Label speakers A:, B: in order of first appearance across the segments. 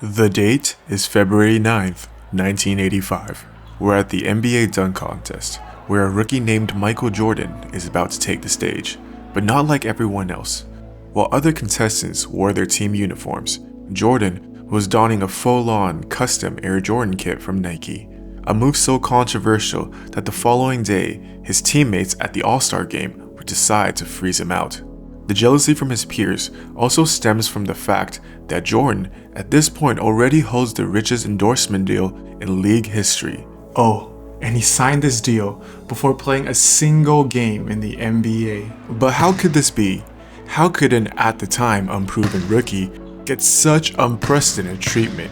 A: The date is February 9th, 1985. We're at the NBA dunk contest, where a rookie named Michael Jordan is about to take the stage, but not like everyone else. While other contestants wore their team uniforms, Jordan was donning a full-on custom Air Jordan kit from Nike, a move so controversial that the following day, his teammates at the All-Star game would decide to freeze him out. The jealousy from his peers also stems from the fact that Jordan at this point already holds the richest endorsement deal in league history.
B: Oh, and he signed this deal before playing a single game in the NBA.
A: But how could this be? How could an at the time unproven rookie get such unprecedented treatment?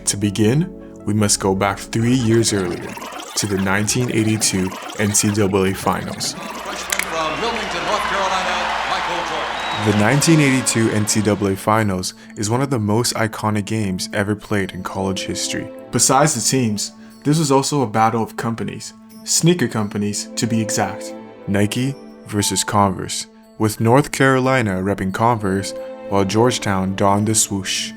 A: To begin, we must go back 3 years earlier to the 1982 NCAA Finals.
C: From Wilmington, North Carolina, Michael Jordan.
A: The 1982 NCAA Finals is one of the most iconic games ever played in college history.
B: Besides the teams, this was also a battle of companies, sneaker companies to be exact.
A: Nike versus Converse, with North Carolina repping Converse while Georgetown donned the swoosh.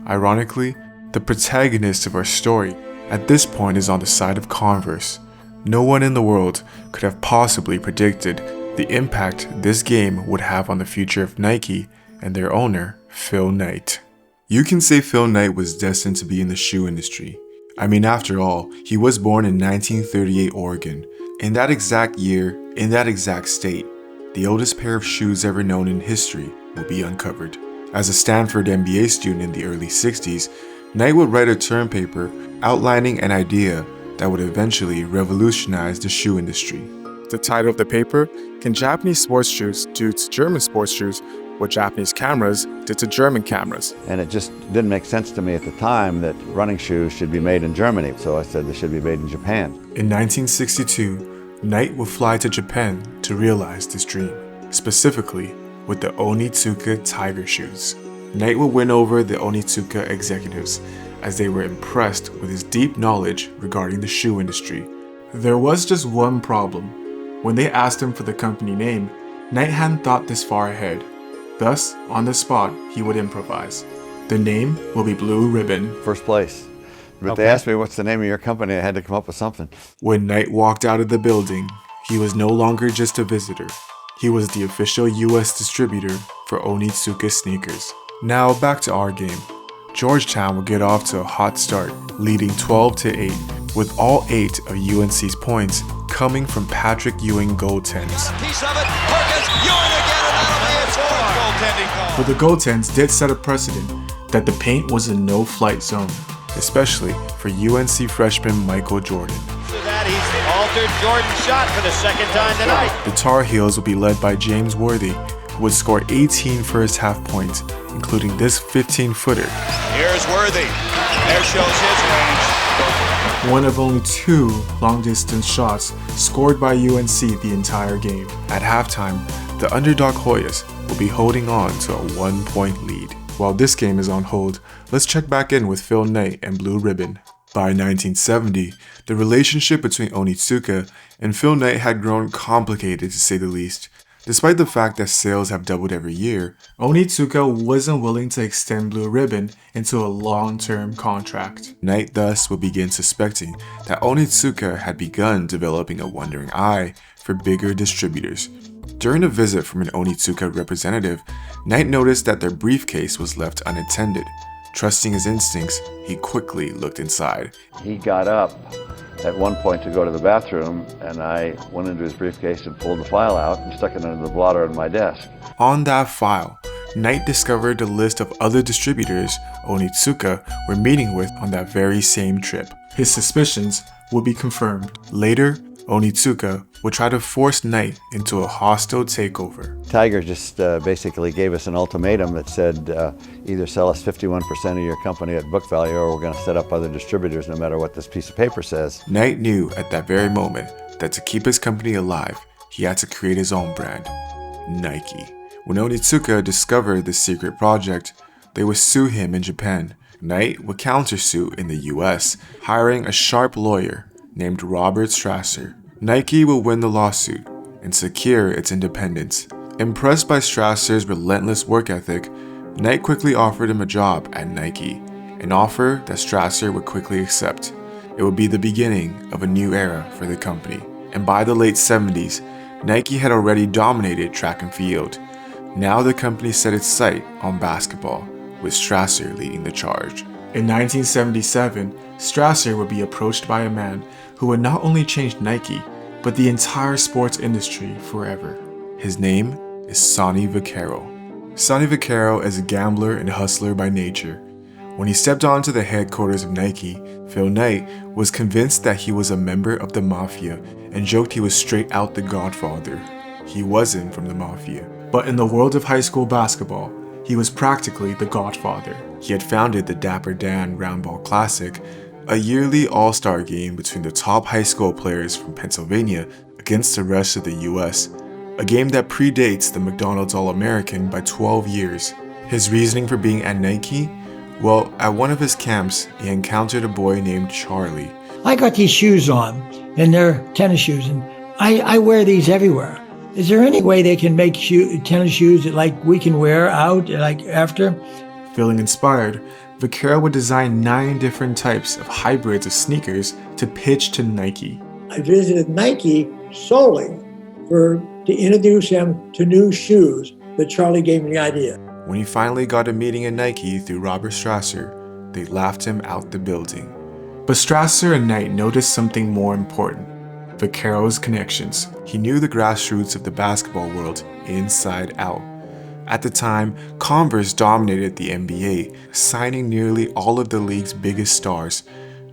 A: Ironically, the protagonist of our story at this point is on the side of Converse. No one in the world could have possibly predicted the impact this game would have on the future of Nike and their owner, Phil Knight. You can say Phil Knight was destined to be in the shoe industry. I mean, after all, he was born in 1938 Oregon. In that exact year, in that exact state, the oldest pair of shoes ever known in history will be uncovered. As a Stanford MBA student in the early 60s, Knight would write a term paper outlining an idea that would eventually revolutionize the shoe industry.
B: The title of the paper, Can Japanese Sports Shoes Do to German Sports Shoes What Japanese Cameras Did to German Cameras?
D: And it just didn't make sense to me at the time that running shoes should be made in Germany. So I said they should be made in Japan.
A: In 1962, Knight would fly to Japan to realize this dream, specifically with the Onitsuka Tiger shoes. Knight would win over the Onitsuka executives as they were impressed with his deep knowledge regarding the shoe industry.
B: There was just one problem. When they asked him for the company name, Knight hadn't thought this far ahead. Thus, on the spot, he would improvise. The name will be Blue Ribbon.
D: First place. But They asked me, what's the name of your company? I had to come up with something.
A: When Knight walked out of the building, he was no longer just a visitor. He was the official US distributor for Onitsuka sneakers. Now back to our game. Georgetown would get off to a hot start, leading 12-8, with all 8 of UNC's points coming from Patrick Ewing goaltends.
C: Piece of it, Perkins, Ewing again, and that'll be its fourth goaltending call.
B: But the goaltends did set a precedent that the paint was a no-flight zone,
A: especially for UNC freshman Michael Jordan.
E: So that he's altered Jordan's shot for the second time tonight.
A: The Tar Heels would be led by James Worthy, who would score 18 first half points, including this 15-footer.
E: Here's Worthy. There shows his range.
B: one of only 2 long-distance shots scored by UNC the entire game.
A: At halftime, the underdog Hoyas will be holding on to a 1-point lead. While this game is on hold, let's check back in with Phil Knight and Blue Ribbon. By 1970, the relationship between Onitsuka and Phil Knight had grown complicated to say the least. Despite the fact that sales have doubled every year,
B: Onitsuka wasn't willing to extend Blue Ribbon into a long-term contract.
A: Knight thus would begin suspecting that Onitsuka had begun developing a wandering eye for bigger distributors. During a visit from an Onitsuka representative, Knight noticed that their briefcase was left unattended. Trusting his instincts, he quickly looked inside.
D: He got up at one point to go to the bathroom, and I went into his briefcase and pulled the file out and stuck it under the blotter on my desk.
A: On that file, Knight discovered a list of other distributors Onitsuka were meeting with on that very same trip.
B: His suspicions would be confirmed.
A: Later, Onitsuka would try to force Knight into a hostile takeover.
D: Tiger just basically gave us an ultimatum that said either sell us 51% of your company at book value or we're going to set up other distributors no matter what this piece of paper says.
A: Knight knew at that very moment that to keep his company alive, he had to create his own brand, Nike. When Onitsuka discovered this secret project, they would sue him in Japan. Knight would countersue in the US, hiring a sharp lawyer named Robert Strasser. Nike will win the lawsuit and secure its independence. Impressed by Strasser's relentless work ethic, Knight quickly offered him a job at Nike. an offer that Strasser would quickly accept. It would be the beginning of a new era for the company. And by the late 70s, Nike had already dominated track and field. Now the company set its sight on basketball, with Strasser leading the charge.
B: In 1977, Strasser would be approached by a man who would not only change Nike, but the entire sports industry forever.
A: His name is Sonny Vaccaro. Sonny Vaccaro is a gambler and hustler by nature. When he stepped onto the headquarters of Nike, Phil Knight was convinced that he was a member of the Mafia and joked he was straight out the Godfather. He wasn't from the Mafia.
B: But in the world of high school basketball, he was practically the Godfather.
A: He had founded the Dapper Dan Roundball Classic, a yearly all-star game between the top high school players from Pennsylvania against the rest of the US, a game that predates the McDonald's All-American by 12 years. His reasoning for being at Nike? Well, at one of his camps, he encountered a boy named Charlie.
F: I got these shoes on, and they're tennis shoes, and I wear these everywhere. Is there any way they can make tennis shoes that like we can wear out like after?
B: Feeling inspired, Vaccaro would design 9 different types of hybrids of sneakers to pitch to Nike.
G: I visited Nike solely to introduce him to new shoes that Charlie gave me the idea.
A: When he finally got a meeting at Nike through Robert Strasser, they laughed him out the building.
B: But Strasser and Knight noticed something more important: Vaccaro's connections.
A: He knew the grassroots of the basketball world inside out. At the time, Converse dominated the NBA, signing nearly all of the league's biggest stars.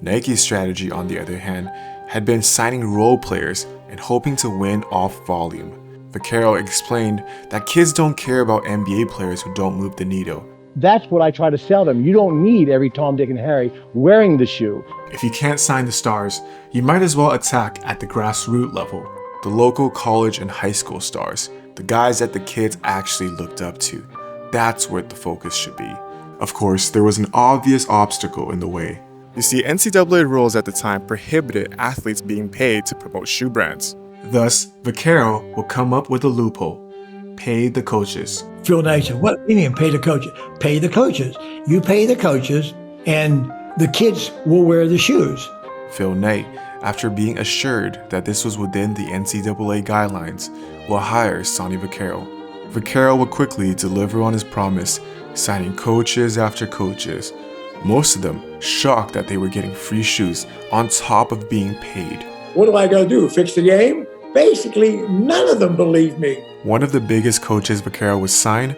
A: Nike's strategy, on the other hand, had been signing role players and hoping to win off volume. Vaccaro explained that kids don't care about NBA players who don't move the needle.
H: That's what I try to sell them. You don't need every Tom, Dick, and Harry wearing the shoe.
B: If you can't sign the stars, you might as well attack at the grassroots level.
A: The local college and high school stars, the guys that the kids actually looked up to. That's where the focus should be. Of course, there was an obvious obstacle in the way. You see, NCAA rules at the time prohibited athletes being paid to promote shoe brands.
B: Thus, Vaccaro will come up with a loophole: pay the coaches.
F: Phil Knight said, "What do you mean pay the coaches? Pay the coaches. You pay the coaches, and the kids will wear the shoes."
A: Phil Knight, after being assured that this was within the NCAA guidelines, will hire Sonny Vaccaro. Vaccaro will quickly deliver on his promise, signing coaches after coaches. Most of them shocked that they were getting free shoes on top of being paid.
G: What do I got to do? Fix the game? Basically, none of them believed me.
A: One of the biggest coaches Vaccaro was signed,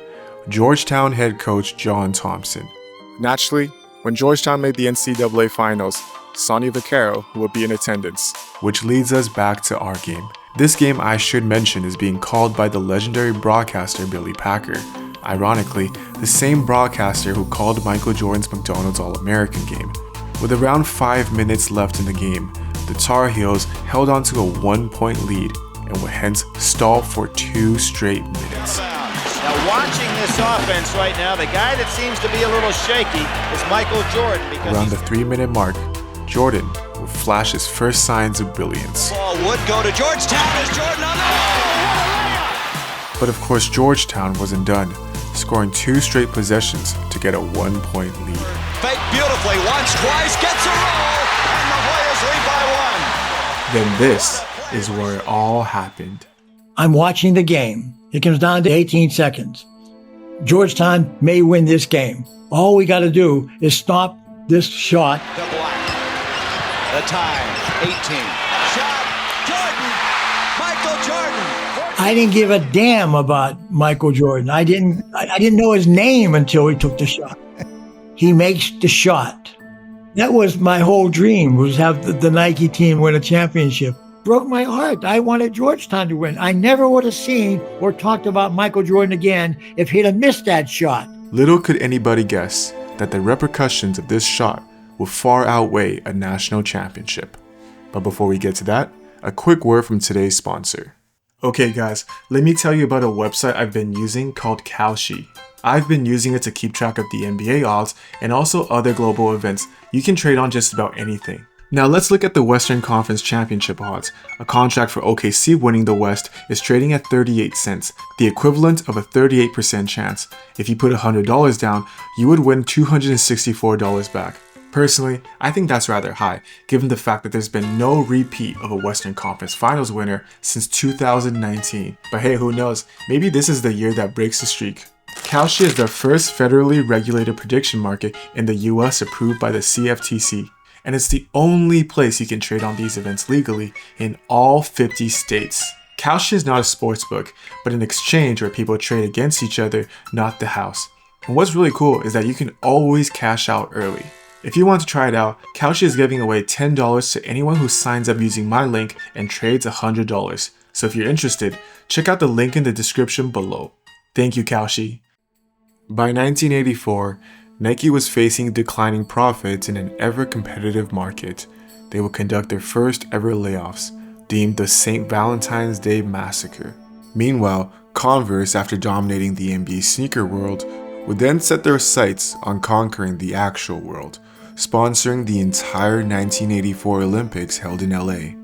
A: Georgetown head coach John Thompson. Naturally, when Georgetown made the NCAA finals, Sonny Vaccaro would be in attendance. Which leads us back to our game. This game, I should mention, is being called by the legendary broadcaster Billy Packer. Ironically, the same broadcaster who called Michael Jordan's McDonald's All-American game. With around 5 minutes left in the game, the Tar Heels held on to a 1-point lead and would hence stall for 2 straight minutes.
E: Now watching this offense right now, the guy that seems to be a little shaky is Michael Jordan.
A: Around the 3-minute mark, Jordan would flash his first signs of brilliance.
C: Ball would go to Georgetown as Jordan on the
A: But of course, Georgetown wasn't done, scoring 2 straight possessions to get a 1-point lead.
C: fake beautifully once, twice, gets a roll, and the Hoyas lead by 1.
B: Then this is where it all happened.
F: I'm watching the game. It comes down to 18 seconds. Georgetown may win this game. All we got to do is stop this shot.
C: The black. The time, 18. Shot, Jordan, Michael Jordan.
F: I didn't give a damn about Michael Jordan. I didn't know his name until he took the shot. He makes the shot. That was my whole dream, was have the Nike team win a championship. Broke my heart. I wanted Georgetown to win. I never would have seen or talked about Michael Jordan again if he'd have missed that shot.
A: Little could anybody guess that the repercussions of this shot will far outweigh a national championship. But before we get to that, a quick word from today's sponsor.
B: Okay guys, let me tell you about a website I've been using called Kalshi. I've been using it to keep track of the NBA odds and also other global events. You can trade on just about anything. Now let's look at the Western Conference Championship odds. A contract for OKC winning the West is trading at 38 cents, the equivalent of a 38% chance. If you put $100 down, you would win $264 back. Personally, I think that's rather high, given the fact that there's been no repeat of a Western Conference Finals winner since 2019. But hey, who knows, maybe this is the year that breaks the streak. Kalshi is the first federally regulated prediction market in the US approved by the CFTC. And it's the only place you can trade on these events legally in all 50 states. Kalshi is not a sportsbook, but an exchange where people trade against each other, not the house. And what's really cool is that you can always cash out early. If you want to try it out, Kalshi is giving away $10 to anyone who signs up using my link and trades $100. So if you're interested, check out the link in the description below. Thank you, Kalshi. By 1984, Nike was facing declining profits in an ever-competitive market. They would conduct their first ever layoffs, deemed the St. Valentine's Day Massacre. Meanwhile, Converse, after dominating the NBA sneaker world, would then set their sights on conquering the actual world, sponsoring the entire 1984 Olympics held in LA.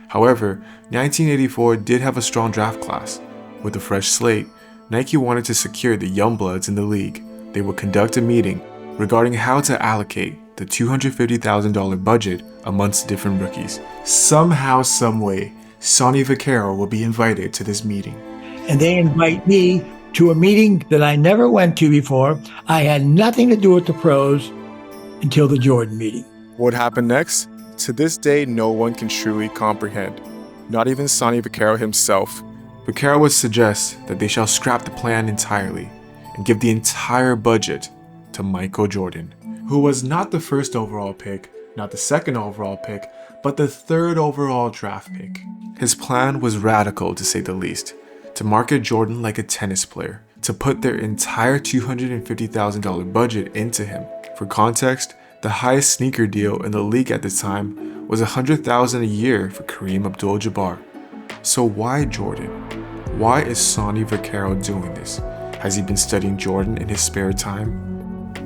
B: However, 1984 did have a strong draft class. With a fresh slate, Nike wanted to secure the young bloods in the league. They would conduct a meeting regarding how to allocate the $250,000 budget amongst different rookies. Somehow, someway, Sonny Vaccaro will be invited to this meeting.
F: And they invite me to a meeting that I never went to before. I had nothing to do with the pros until the Jordan meeting.
A: What happened next? To this day, no one can truly comprehend. Not even Sonny Vaccaro himself. Vaccaro would suggest that they shall scrap the plan entirely and give the entire budget to Michael Jordan, who was not the first overall pick, not the second overall pick, but the third overall draft pick. His plan was radical, to say the least, to market Jordan like a tennis player, to put their entire $250,000 budget into him. For context, the highest sneaker deal in the league at the time was $100,000 a year for Kareem Abdul-Jabbar. So why Jordan? Why is Sonny Vaccaro doing this? Has he been studying Jordan in his spare time?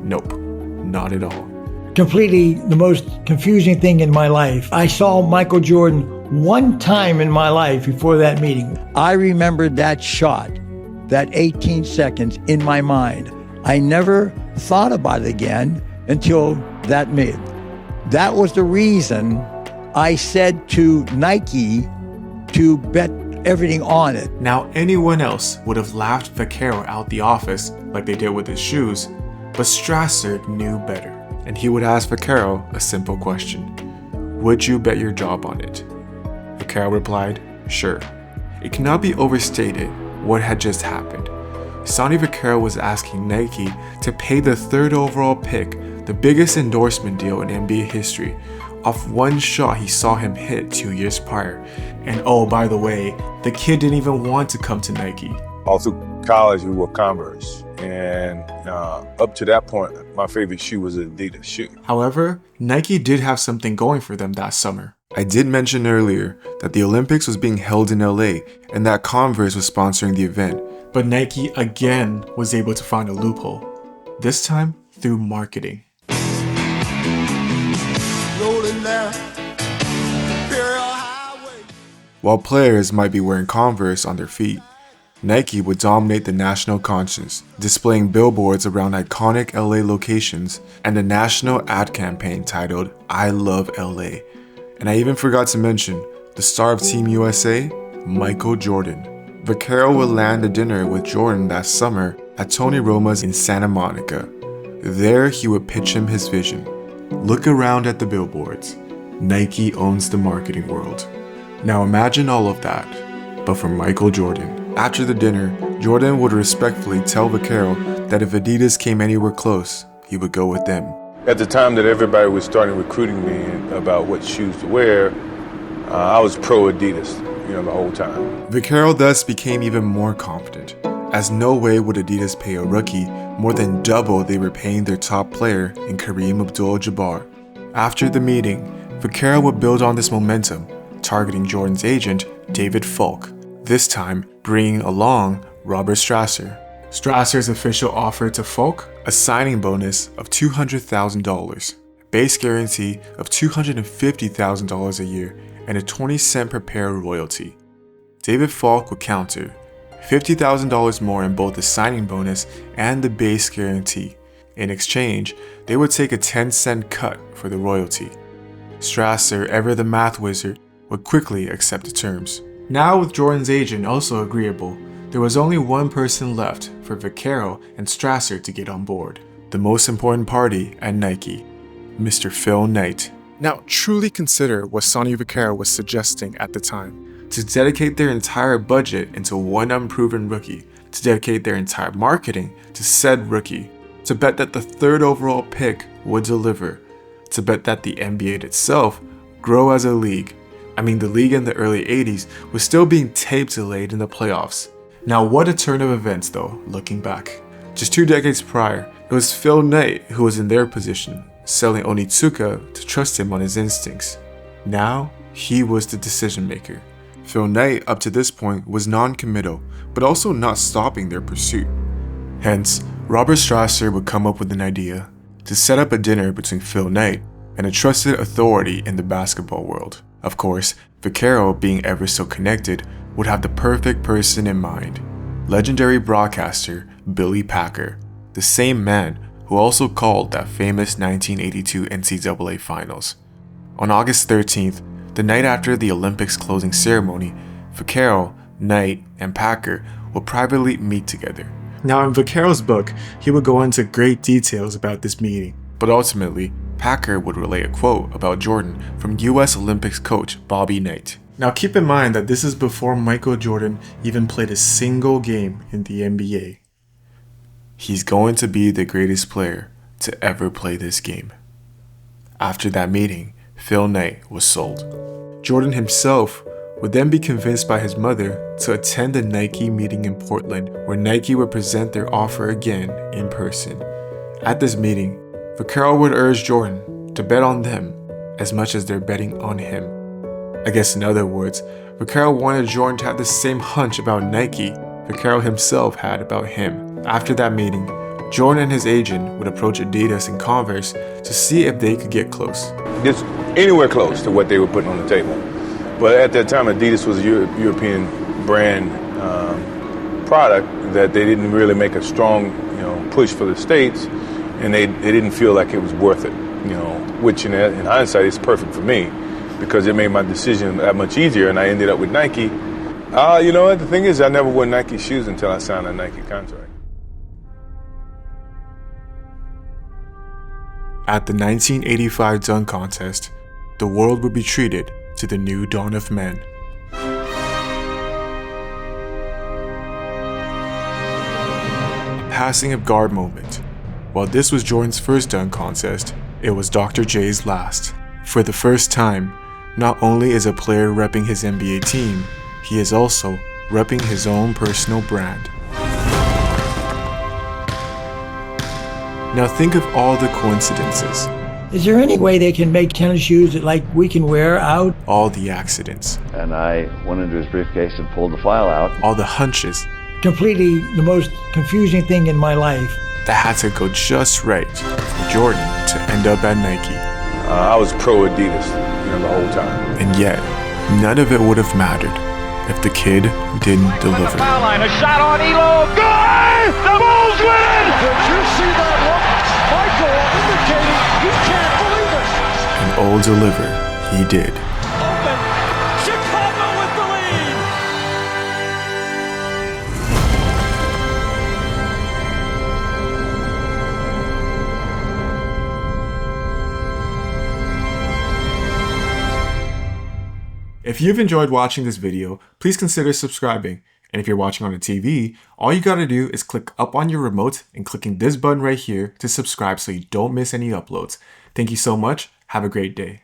A: Nope, not at all.
F: Completely the most confusing thing in my life. I saw Michael Jordan one time in my life before that meeting. I remembered that shot, that 18 seconds in my mind. I never thought about it again until that meeting. That was the reason I said to Nike to bet everything on it.
B: Now, anyone else would have laughed Vaccaro out the office like they did with his shoes, but Strasser knew better, and he would ask Vaccaro a simple question. Would you bet your job on it? Vaccaro replied, sure. It cannot be overstated what had just happened. Sonny Vaccaro was asking Nike to pay the third overall pick, the biggest endorsement deal in NBA history, off one shot he saw him hit 2 years prior. And oh, by the way, the kid didn't even want to come to Nike.
I: All through college, we wore Converse. And up to that point, my favorite shoe was an Adidas shoe.
B: However, Nike did have something going for them that summer.
A: I did mention earlier that the Olympics was being held in LA and that Converse was sponsoring the event.
B: But Nike again was able to find a loophole, this time through marketing.
A: While players might be wearing Converse on their feet, Nike would dominate the national conscience, displaying billboards around iconic LA locations and a national ad campaign titled I Love LA. And I even forgot to mention the star of Team USA, Michael Jordan. Vaccaro would land a dinner with Jordan that summer at Tony Roma's in Santa Monica. There he would pitch him his vision. Look around at the billboards. Nike owns the marketing world. Now imagine all of that, but for Michael Jordan. After the dinner, Jordan would respectfully tell Vaccaro that if Adidas came anywhere close, he would go with them.
I: At the time that everybody was starting recruiting me about what shoes to wear, I was pro Adidas, the whole time.
A: Vaccaro thus became even more confident, as no way would Adidas pay a rookie more than double they were paying their top player in Kareem Abdul-Jabbar. After the meeting, Vaccaro would build on this momentum, targeting Jordan's agent, David Falk, this time bringing along Robert Strasser. Strasser's official offer to Falk, a signing bonus of $200,000. base guarantee of $250,000 a year, and a 20-cent per pair royalty. David Falk would counter, $50,000 more in both the signing bonus and the base guarantee. In exchange, they would take a 10-cent cut for the royalty. Strasser, ever the math wizard, would quickly accept the terms.
B: Now with Jordan's agent also agreeable, there was only one person left for Vaccaro and Strasser to get on board.
A: The most important party at Nike, Mr. Phil Knight. Now truly consider what Sonny Vaccaro was suggesting at the time. To dedicate their entire budget into one unproven rookie, to dedicate their entire marketing to said rookie, to bet that the third overall pick would deliver, to bet that the NBA itself grow as a league. I mean, the league in the early 80s was still being tape delayed in the playoffs. Now what a turn of events though, looking back. Just 2 decades prior, it was Phil Knight who was in their position, selling Onitsuka to trust him on his instincts. Now, he was the decision maker. Phil Knight up to this point was non-committal, but also not stopping their pursuit. Hence, Robert Strasser would come up with an idea to set up a dinner between Phil Knight and a trusted authority in the basketball world. Of course, Vaccaro, being ever so connected, would have the perfect person in mind. Legendary broadcaster Billy Packer, the same man who also called that famous 1982 NCAA Finals. On August 13th, the night after the Olympics closing ceremony, Vaccaro, Knight, and Packer would privately meet together.
B: Now in Vaccaro's book, he would go into great details about this meeting.
A: But ultimately, Packer would relay a quote about Jordan from US Olympics coach Bobby Knight.
B: Now keep in mind that this is before Michael Jordan even played a single game in the NBA.
A: He's going to be the greatest player to ever play this game. After that meeting, Phil Knight was sold. Jordan himself would then be convinced by his mother to attend a Nike meeting in Portland where Nike would present their offer again in person. At this meeting, Vaccaro would urge Jordan to bet on them as much as they're betting on him. I guess in other words, Vaccaro wanted Jordan to have the same hunch about Nike Vaccaro himself had about him. After that meeting, Jordan and his agent would approach Adidas and Converse to see if they could get close.
I: Just anywhere close to what they were putting on the table. But at that time, Adidas was a European brand product that they didn't really make a strong, push for the States, and they didn't feel like it was worth it. Which in hindsight is perfect for me because it made my decision that much easier, and I ended up with Nike. The thing is, I never wore Nike shoes until I signed a Nike contract.
A: At the 1985 dunk contest, the world would be treated to the new dawn of men. A passing of guard moment. While this was Jordan's first dunk contest, it was Dr. J's last. For the first time, not only is a player repping his NBA team, he is also repping his own personal brand. Now think of all the coincidences.
F: Is there any way they can make tennis shoes that we can wear out?
A: All the accidents.
D: And I went into his briefcase and pulled the file out.
A: All the hunches.
F: Completely the most confusing thing in my life.
A: That had to go just right for Jordan to end up at Nike.
I: I was pro Adidas, the whole time.
A: And yet, none of it would have mattered if the kid didn't deliver.
E: The foul line, a shot on Elo, good! The Bulls win! Did you see that look? Michael indicating he can't believe it.
A: And old deliver, he did.
E: Open, Chicago with the lead.
B: If you've enjoyed watching this video, please consider subscribing. And if you're watching on a TV, all you gotta do is click up on your remote and clicking this button right here to subscribe so you don't miss any uploads. Thank you so much. Have a great day.